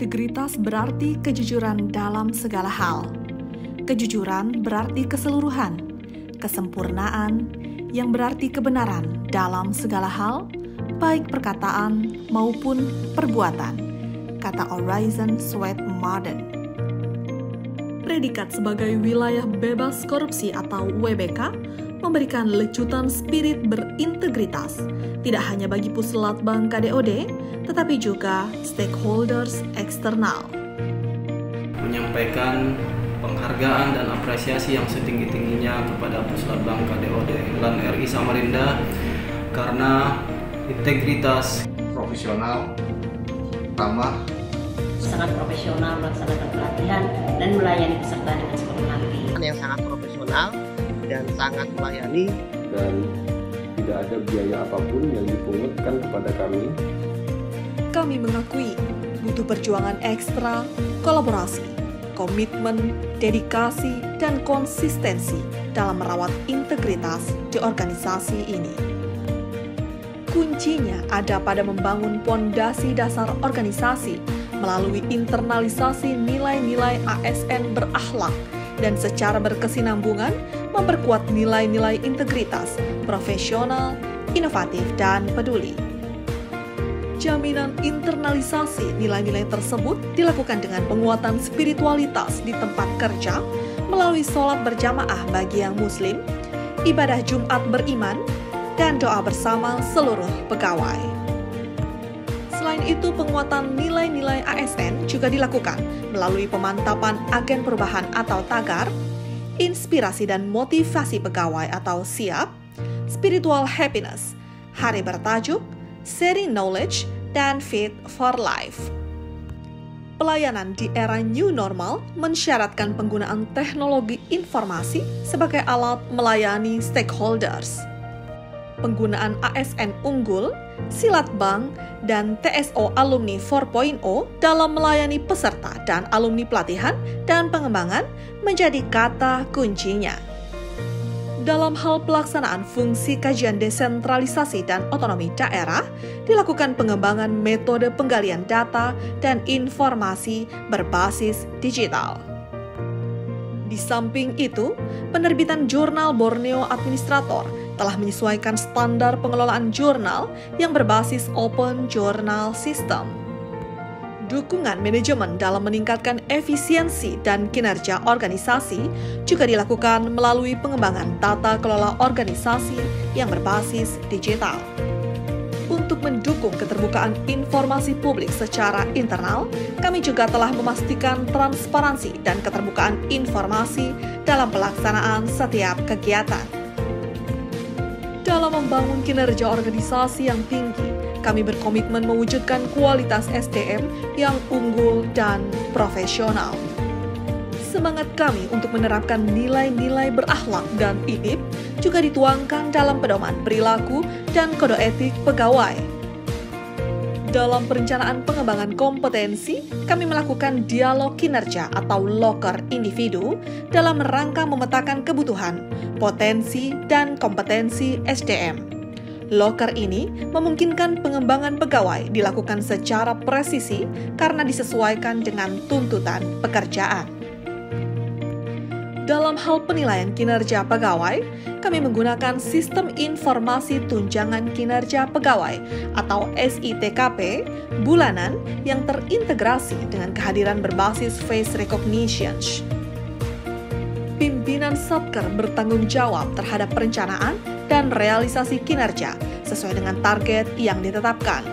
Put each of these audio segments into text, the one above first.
Integritas berarti kejujuran dalam segala hal. Kejujuran berarti keseluruhan, kesempurnaan yang berarti kebenaran dalam segala hal, baik perkataan maupun perbuatan, kata Horizon Sweat Marden. Predikat sebagai wilayah bebas korupsi atau WBK memberikan lecutan spirit berintegritas, tidak hanya bagi Puslat Bank KDOD, tetapi juga stakeholders eksternal. Menyampaikan penghargaan dan apresiasi yang setinggi-tingginya kepada Puslat Bank KDOD LAN RI Samarinda karena integritas, profesional, ramah, sangat profesional melaksanakan pelatihan dan melayani peserta dengan sepenuh hati. Yang sangat profesional dan sangat melayani, dan tidak ada biaya apapun yang dipungutkan kepada kami. Kami mengakui butuh perjuangan ekstra, kolaborasi, komitmen, dedikasi, dan konsistensi dalam merawat integritas di organisasi ini. Kuncinya ada pada membangun pondasi dasar organisasi melalui internalisasi nilai-nilai ASN berakhlak dan secara berkesinambungan memperkuat nilai-nilai integritas, profesional, inovatif, dan peduli. Jaminan internalisasi nilai-nilai tersebut dilakukan dengan penguatan spiritualitas di tempat kerja melalui sholat berjamaah bagi yang muslim, ibadah Jumat beriman, dan doa bersama seluruh pegawai. Selain itu, penguatan nilai-nilai ASN juga dilakukan melalui pemantapan agen perubahan atau tagar, inspirasi dan motivasi pegawai atau SIAP, spiritual happiness, hari bertajuk, sharing knowledge, dan fit for life. Pelayanan di era new normal mensyaratkan penggunaan teknologi informasi sebagai alat melayani stakeholders. Penggunaan ASN unggul, Silat Bank, dan TSO Alumni 4.0 dalam melayani peserta dan alumni pelatihan dan pengembangan menjadi kata kuncinya. Dalam hal pelaksanaan fungsi kajian desentralisasi dan otonomi daerah, dilakukan pengembangan metode penggalian data dan informasi berbasis digital. Di samping itu, penerbitan Jurnal Borneo Administrator telah menyesuaikan standar pengelolaan jurnal yang berbasis Open Journal System. Dukungan manajemen dalam meningkatkan efisiensi dan kinerja organisasi juga dilakukan melalui pengembangan tata kelola organisasi yang berbasis digital. Untuk mendukung keterbukaan informasi publik secara internal, kami juga telah memastikan transparansi dan keterbukaan informasi dalam pelaksanaan setiap kegiatan. Dalam membangun kinerja organisasi yang tinggi, kami berkomitmen mewujudkan kualitas SDM yang unggul dan profesional. Semangat kami untuk menerapkan nilai-nilai berakhlak dan IDIP juga dituangkan dalam pedoman perilaku dan kode etik pegawai. Dalam perencanaan pengembangan kompetensi, kami melakukan dialog kinerja atau loker individu dalam rangka memetakan kebutuhan, potensi, dan kompetensi SDM. Loker ini memungkinkan pengembangan pegawai dilakukan secara presisi karena disesuaikan dengan tuntutan pekerjaan. Dalam hal penilaian kinerja pegawai, kami menggunakan Sistem Informasi Tunjangan Kinerja Pegawai atau SITKP bulanan yang terintegrasi dengan kehadiran berbasis face recognition. Pimpinan Satker bertanggung jawab terhadap perencanaan dan realisasi kinerja sesuai dengan target yang ditetapkan.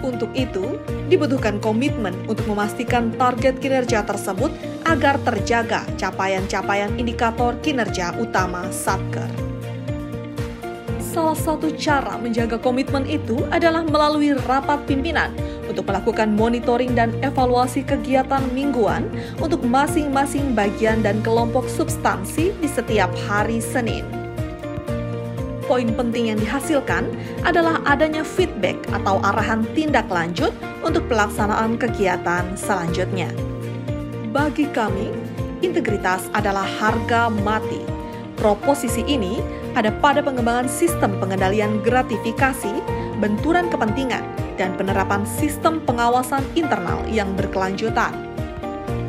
Untuk itu, dibutuhkan komitmen untuk memastikan target kinerja tersebut agar terjaga capaian-capaian indikator kinerja utama Satker. Salah satu cara menjaga komitmen itu adalah melalui rapat pimpinan untuk melakukan monitoring dan evaluasi kegiatan mingguan untuk masing-masing bagian dan kelompok substansi di setiap hari Senin. Poin penting yang dihasilkan adalah adanya feedback atau arahan tindak lanjut untuk pelaksanaan kegiatan selanjutnya. Bagi kami, integritas adalah harga mati. Proposisi ini ada pada pengembangan sistem pengendalian gratifikasi, benturan kepentingan, dan penerapan sistem pengawasan internal yang berkelanjutan.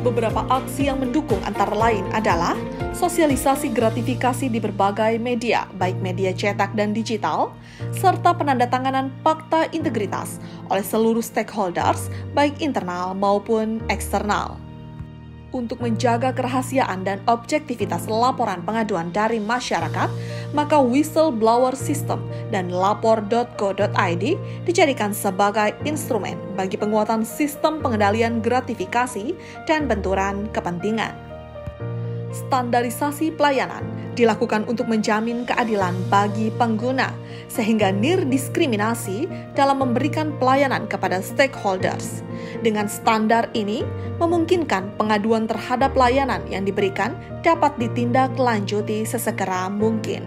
Beberapa aksi yang mendukung antara lain adalah sosialisasi gratifikasi di berbagai media, baik media cetak dan digital, serta penandatanganan fakta integritas oleh seluruh stakeholders, baik internal maupun eksternal. Untuk menjaga kerahasiaan dan objektivitas laporan pengaduan dari masyarakat, maka whistleblower system dan lapor.go.id dijadikan sebagai instrumen bagi penguatan sistem pengendalian gratifikasi dan benturan kepentingan. Standarisasi pelayanan dilakukan untuk menjamin keadilan bagi pengguna, sehingga nirdiskriminasi dalam memberikan pelayanan kepada stakeholders. Dengan standar ini, memungkinkan pengaduan terhadap layanan yang diberikan dapat ditindaklanjuti sesegera mungkin.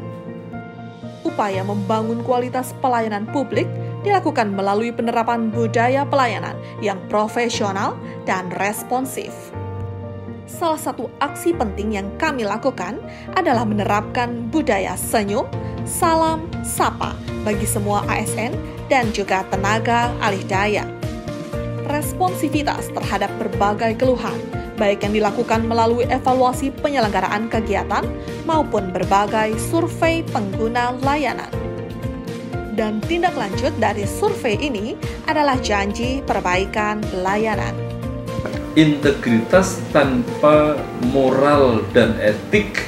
Upaya membangun kualitas pelayanan publik dilakukan melalui penerapan budaya pelayanan yang profesional dan responsif. Salah satu aksi penting yang kami lakukan adalah menerapkan budaya senyum, salam, sapa bagi semua ASN dan juga tenaga alih daya. Responsivitas terhadap berbagai keluhan, baik yang dilakukan melalui evaluasi penyelenggaraan kegiatan maupun berbagai survei pengguna layanan. Dan tindak lanjut dari survei ini adalah janji perbaikan layanan. Integritas tanpa moral dan etik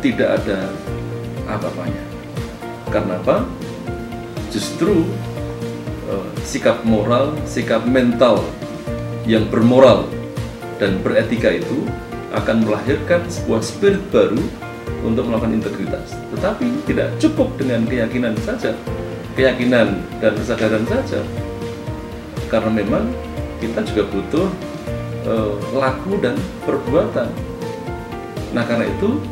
tidak ada apa-apanya. Karena apa? Justru sikap moral, sikap mental yang bermoral dan beretika itu akan melahirkan sebuah spirit baru untuk melakukan integritas. Tetapi tidak cukup dengan keyakinan saja, keyakinan dan kesadaran saja, karena memang kita juga butuh laku dan perbuatan. Nah, karena itu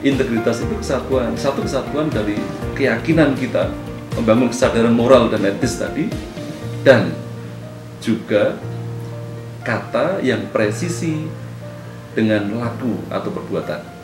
integritas itu satu kesatuan dari keyakinan kita membangun kesadaran moral dan etis tadi, dan juga kata yang presisi dengan laku atau perbuatan.